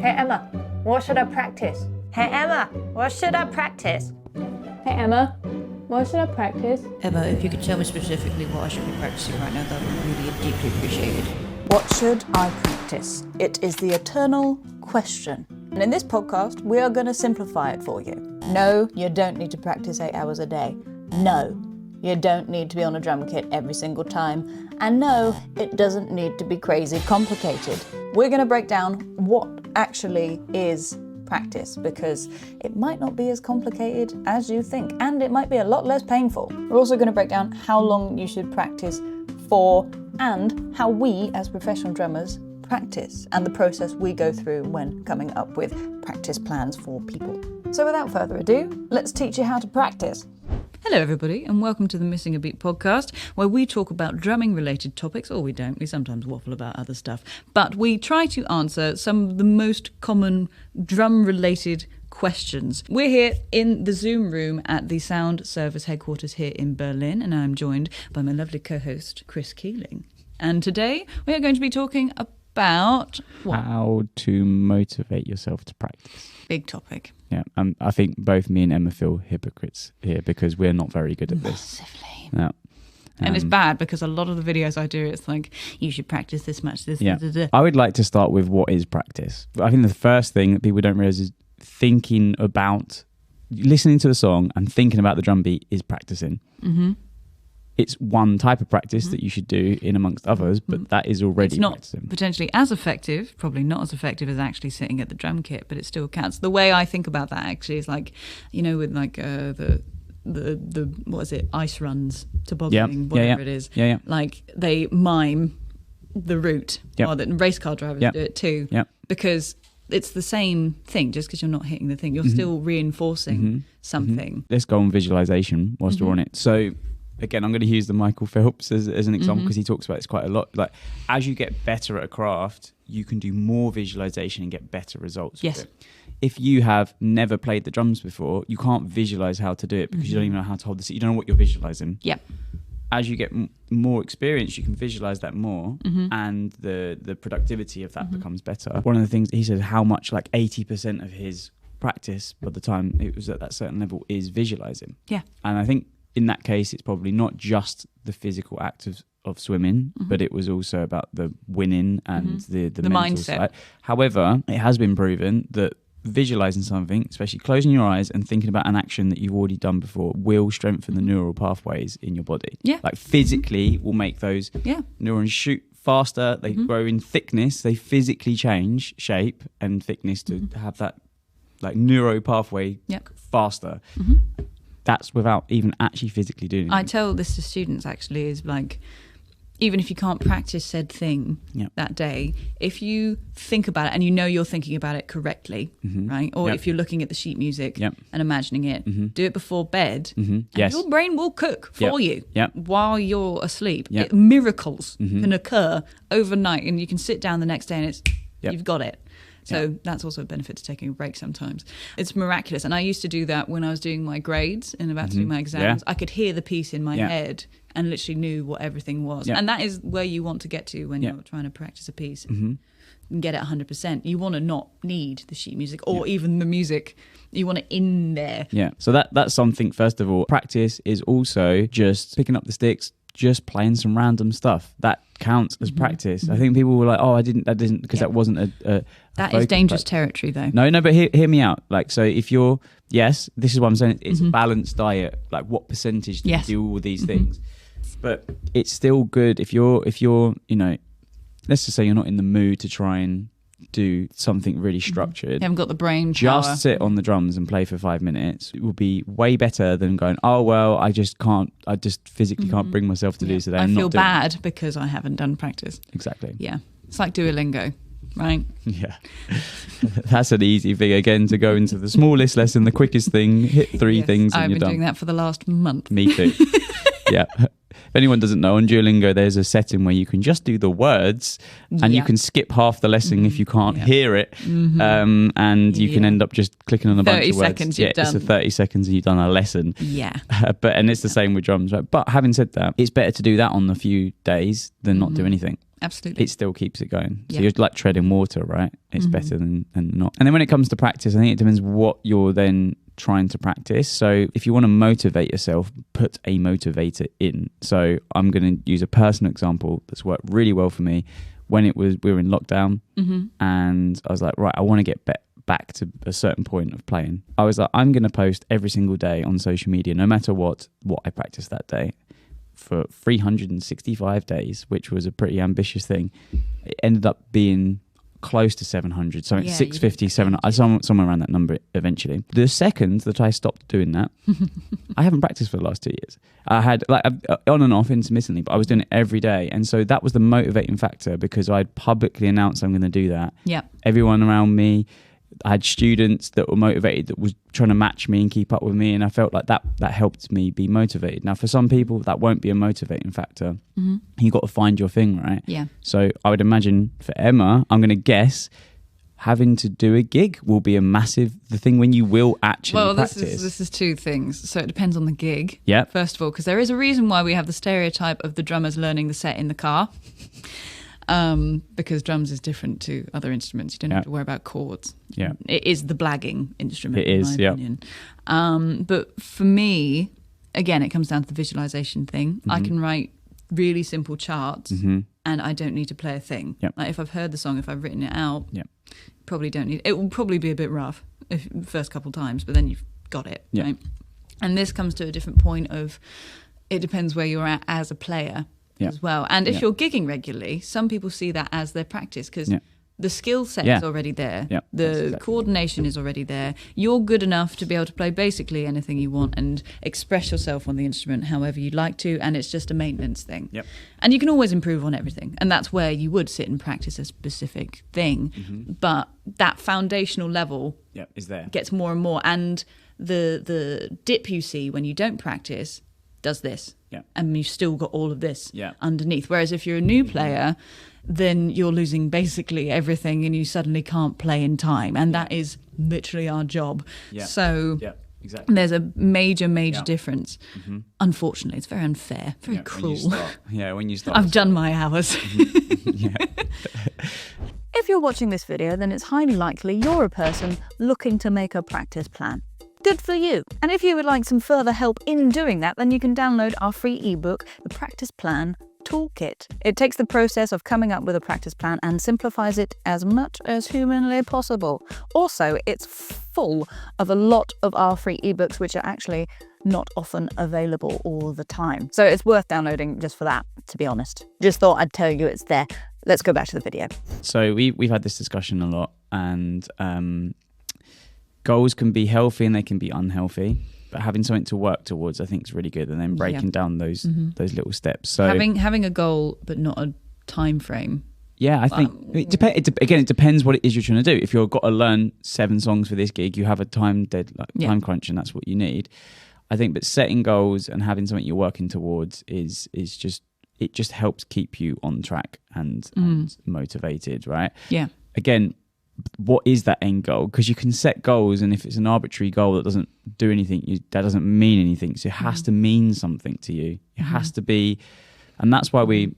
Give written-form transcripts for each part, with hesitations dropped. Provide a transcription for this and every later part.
Hey Emma, what should I practice? Hey Emma, what should I practice? Hey Emma, what should I practice? Emma, if you could tell me specifically what I should be practicing right now, that would really be deeply appreciated. What should I practice? It is the eternal question. And in this podcast, we are going to simplify it for you. No, you don't need to practice 8 hours a day. No, you don't need to be on a drum kit every single time. And no, it doesn't need to be crazy complicated. We're going to break down what actually is practice, because it might not be as complicated as you think, and it might be a lot less painful. We're also going to break down how long you should practice for, and how we as professional drummers practice, and the process we go through when coming up with practice plans for people. So without further ado, let's teach you how to practice. Hello everybody, and welcome to the Missing a Beat podcast, where we talk about drumming related topics, or we don't, we sometimes waffle about other stuff, but we try to answer some of the most common drum related questions. We're here in the Zoom room at the Sound Service headquarters here in Berlin, and I'm joined by my lovely co-host Chris Keeling. And today we are going to be talking about how to motivate yourself to practice. Big topic. Yeah, I think both me and Emma feel hypocrites here because we're not very good at this. Massively. Yeah. And it's bad because a lot of the videos I do, it's like, you should practice this much, this, yeah. da, da, da. I would like to start with what is practice. I think the first thing that people don't realize is thinking about, listening to the song and thinking about the drum beat is practicing. Mm-hmm. It's one type of practice that you should do in amongst others, but that is already It's not practicing. potentially as effective, probably not as effective as actually sitting at the drum kit, but it still counts. The way I think about that actually is like, you know, with like the what is it, ice runs, tobogganing, whatever it is. Yeah. Like they mime the route, or the race car drivers do it too, because it's the same thing. Just because you're not hitting the thing, you're still reinforcing something. Let's go on visualization whilst we're on it. So again, I'm going to use the Michael Phelps as an example because he talks about this quite a lot. Like, as you get better at a craft, you can do more visualization and get better results. Yes. With it. If you have never played the drums before, you can't visualize how to do it because you don't even know how to hold the seat. You don't know what you're visualizing. Yeah. As you get more experience, you can visualize that more, and the productivity of that becomes better. One of the things he said, how much, like 80% of his practice by the time it was at that certain level is visualizing. Yeah. And I think in that case, it's probably not just the physical act of swimming, but it was also about the winning and the mental mindset. side. However, it has been proven that visualizing something, especially closing your eyes and thinking about an action that you've already done before, will strengthen the neural pathways in your body. Yeah. Like physically will make those neurons shoot faster, they grow in thickness, they physically change shape and thickness to have that like neuro pathway faster. That's without even actually physically doing it. I tell this to students actually, is like, even if you can't practice said thing that day, if you think about it and you know you're thinking about it correctly, right? Or if you're looking at the sheet music and imagining it, do it before bed, and your brain will cook for you while you're asleep. Miracles can occur overnight, and you can sit down the next day and it's you've got it. So that's also a benefit to taking a break sometimes. It's miraculous. And I used to do that when I was doing my grades and about to do my exams. I could hear the piece in my head and literally knew what everything was. And that is where you want to get to when you're trying to practice a piece and get it 100%. You want to not need the sheet music or even the music. You want it in there. Yeah. So that's something, first of all. Practice is also just picking up the sticks, just playing some random stuff. That counts as practice. I think people were like, oh, I didn't, because that wasn't a that is dangerous territory though. No, but hear me out. Like, so if you're, this is what I'm saying, it's a balanced diet. Like, what percentage do you do all these things? But it's still good if you're, you know, let's just say you're not in the mood to try and do something really structured. You haven't got the brain power. Just sit on the drums and play for 5 minutes. It will be way better than going, oh, well, I just physically can't bring myself to do today. I feel bad because I haven't done practice. Exactly. Yeah. It's like Duolingo, right? Yeah. That's an easy thing, again, to go into the smallest lesson, the quickest thing, hit 3 things and I've you're been done. doing that for the last month. Me too. Yeah. If anyone doesn't know, on Duolingo, there's a setting where you can just do the words and you can skip half the lesson if you can't hear it. And you can end up just clicking on a bunch of words. 30 seconds you've done. It's 30 seconds and you've done a lesson. Yeah. And it's the same with drums. Right? But having said that, it's better to do that on a few days than not do anything. Absolutely. It still keeps it going. So you're like treading water, right? It's better than not. And then when it comes to practice, I think it depends what you're then trying to practice. So if you want to motivate yourself, put a motivator in. So I'm going to use a personal example that's worked really well for me. When we were in lockdown and I was like, right, I want to get back to a certain point of playing. I was like, I'm going to post every single day on social media, no matter what I practice that day, for 365 days, which was a pretty ambitious thing. It ended up being close to 700, so 650, 700, somewhere around that number eventually. The second that I stopped doing that, I haven't practiced for the last 2 years. I had on and off intermittently, but I was doing it every day. And so that was the motivating factor, because I'd publicly announced I'm going to do that. Yeah. Everyone around me, I had students that were motivated, that was trying to match me and keep up with me, and I felt like that helped me be motivated. Now, for some people, that won't be a motivating factor. You got to find your thing, right? Yeah. So I would imagine for Emma, I'm going to guess having to do a gig will be the thing when you will actually practice. This is two things. So it depends on the gig. Yeah. First of all, because there is a reason why we have the stereotype of the drummers learning the set in the car. Because drums is different to other instruments. You don't have to worry about chords. Yeah. It is the blagging instrument, It is, in my opinion. But for me, again, it comes down to the visualization thing. I can write really simple charts and I don't need to play a thing. Yep. Like if I've heard the song, if I've written it out, probably don't need it. Will probably be a bit rough the first couple of times, but then you've got it. Yeah. Right? And this comes to a different point of, it depends where you're at as a player. As well. And if you're gigging regularly, some people see that as their practice, because the skill set is already there. Yeah, the coordination is already there. You're good enough to be able to play basically anything you want and express yourself on the instrument however you'd like to, and it's just a maintenance thing. Yep. And you can always improve on everything, and that's where you would sit and practice a specific thing. But that foundational level is there. Gets more and more, and the dip you see when you don't practice does this. Yeah. And you've still got all of this underneath. Whereas if you're a new player, then you're losing basically everything and you suddenly can't play in time. And that is literally our job. Yeah. So exactly. There's a major difference. Unfortunately, it's very unfair, very cruel. When you start. I've done my hours. If you're watching this video, then it's highly likely you're a person looking to make a practice plan. Good for you. And if you would like some further help in doing that, then you can download our free ebook, The Practice Plan Toolkit. It takes the process of coming up with a practice plan and simplifies it as much as humanly possible. Also, it's full of a lot of our free ebooks, which are actually not often available all the time. So it's worth downloading just for that, to be honest. Just thought I'd tell you it's there. Let's go back to the video. So we've had this discussion a lot, and goals can be healthy and they can be unhealthy, but having something to work towards, I think, is really good. And then breaking down those little steps. So having a goal, but not a time frame. Yeah, I think it depends what it is you're trying to do. If you've got to learn 7 songs for this gig, you have a time crunch, and that's what you need. I think, but setting goals and having something you're working towards is just helps keep you on track and motivated, right? Yeah. Again, what is that end goal? Because you can set goals, and if it's an arbitrary goal that doesn't do anything, that doesn't mean anything. So it has to mean something to you. It has to be, and that's why when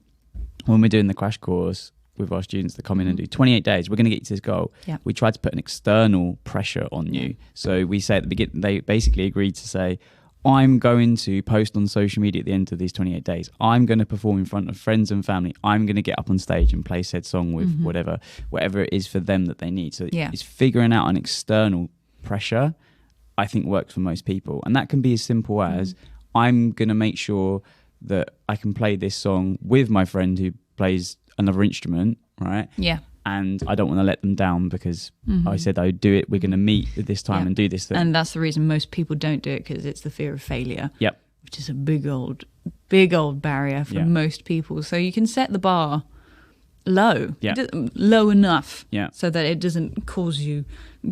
we're doing the crash course with our students that come in and do 28 days, we're going to get you to this goal. Yeah. We try to put an external pressure on you. So we say at the beginning, they basically agreed to say, I'm going to post on social media at the end of these 28 days. I'm going to perform in front of friends and family. I'm going to get up on stage and play said song with whatever it is for them that they need. So it's figuring out an external pressure, I think, works for most people. And that can be as simple as, I'm going to make sure that I can play this song with my friend who plays another instrument, right? Yeah. And I don't want to let them down because I said I would do it. We're going to meet at this time and do this thing. And that's the reason most people don't do it, because it's the fear of failure. Yep. Which is a big old barrier for most people. So you can set the bar low, low enough, so that it doesn't cause you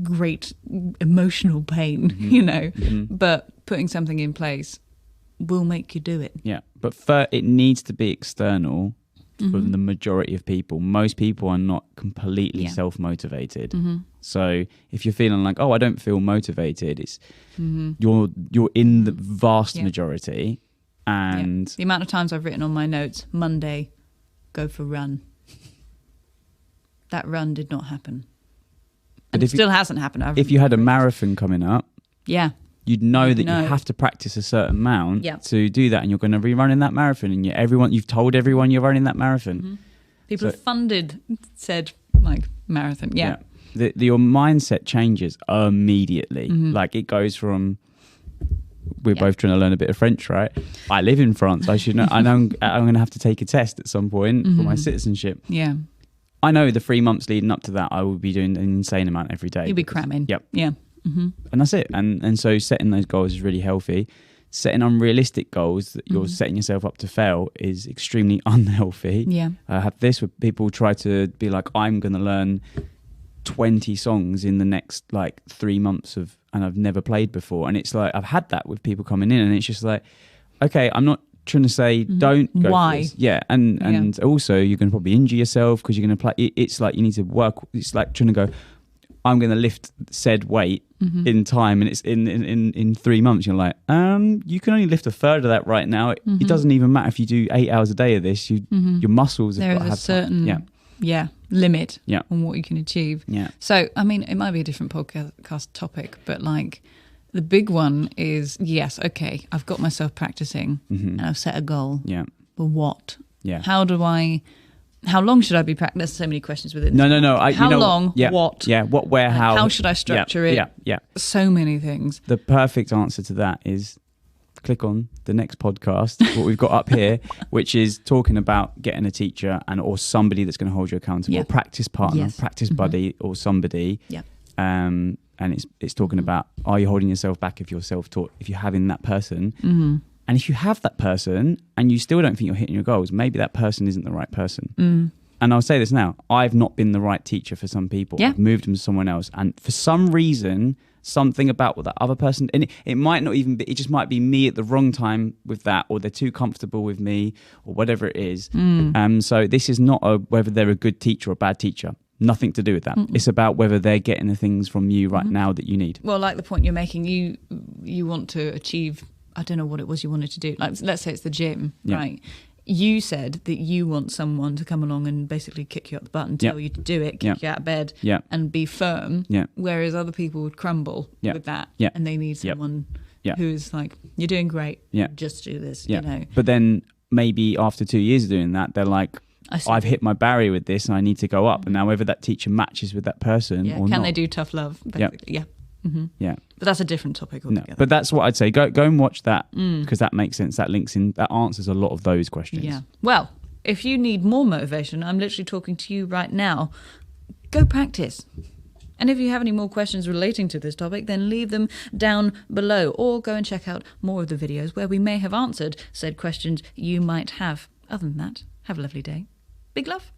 great emotional pain, But putting something in place will make you do it. Yeah, but it needs to be external for the majority of people. Most people are not completely self-motivated. So if you're feeling like, oh, I don't feel motivated, it's you're in the vast majority. And the amount of times I've written on my notes, Monday, go for run. That run did not happen. And it still hasn't happened. If you had a marathon coming up, you'd know that you have to practice a certain amount to do that, and you're going to be running that marathon, and you've told everyone you're running that marathon. People have funded said like marathon. Your mindset changes immediately. Like it goes from, we're both trying to learn a bit of French, right? I live in France. I should know. I know I'm going to have to take a test at some point for my citizenship. Yeah. I know the 3 months leading up to that, I will be doing an insane amount every day. You'll be cramming. Yep. Yeah. And that's it. And so setting those goals is really healthy. Setting unrealistic goals that you're setting yourself up to fail is extremely unhealthy. Yeah. I have this where people try to be like, I'm going to learn 20 songs in the next 3 months and I've never played before. And it's like, I've had that with people coming in, and it's just like, okay, I'm not trying to say don't go why for this. Yeah. And also you're going to probably injure yourself because you're going to play. It's like you need to work. It's like trying to go, I'm going to lift said weight in time, and it's in 3 months. You're like, you can only lift a third of that right now. It doesn't even matter if you do 8 hours a day of this. Your muscles have got to have a certain limit on what you can achieve. Yeah. So I mean, it might be a different podcast topic, but like the big one is okay, I've got myself practicing and I've set a goal. Yeah. But what? Yeah. How long should I be practicing? There's so many questions within this. No. How long? Yeah, what? Yeah. What? Where? How? How should I structure it? Yeah. So many things. The perfect answer to that is click on the next podcast, what we've got up here, which is talking about getting a teacher or somebody that's going to hold you accountable, a practice partner, practice buddy, or somebody. Yeah. And it's talking about, are you holding yourself back if you're self-taught, if you're having that person? And if you have that person and you still don't think you're hitting your goals, maybe that person isn't the right person. And I'll say this now, I've not been the right teacher for some people. I've moved them to someone else. And for some reason, something about what that other person, and it might not even be, it just might be me at the wrong time with that, or they're too comfortable with me, or whatever it is. So this is not whether they're a good teacher or a bad teacher. Nothing to do with that. It's about whether they're getting the things from you right now that you need. Well, like the point you're making, you want to achieve, I don't know what it was you wanted to do. Like, let's say it's the gym, right? You said that you want someone to come along and basically kick you up the butt and tell you to do it, kick you out of bed and be firm, whereas other people would crumble with that and they need someone who's like, you're doing great, just do this, you know. But then maybe after 2 years of doing that, they're like, I've hit my barrier with this and I need to go up. And now whether that teacher matches with that person or not. Can they do tough love, basically? Yeah. But that's a different topic altogether. No, but that's what I'd say. Go and watch that, because that makes sense. That links in, that answers a lot of those questions. Yeah. Well, if you need more motivation, I'm literally talking to you right now. Go practice. And if you have any more questions relating to this topic, then leave them down below, or go and check out more of the videos where we may have answered said questions you might have. Other than that, have a lovely day. Big love.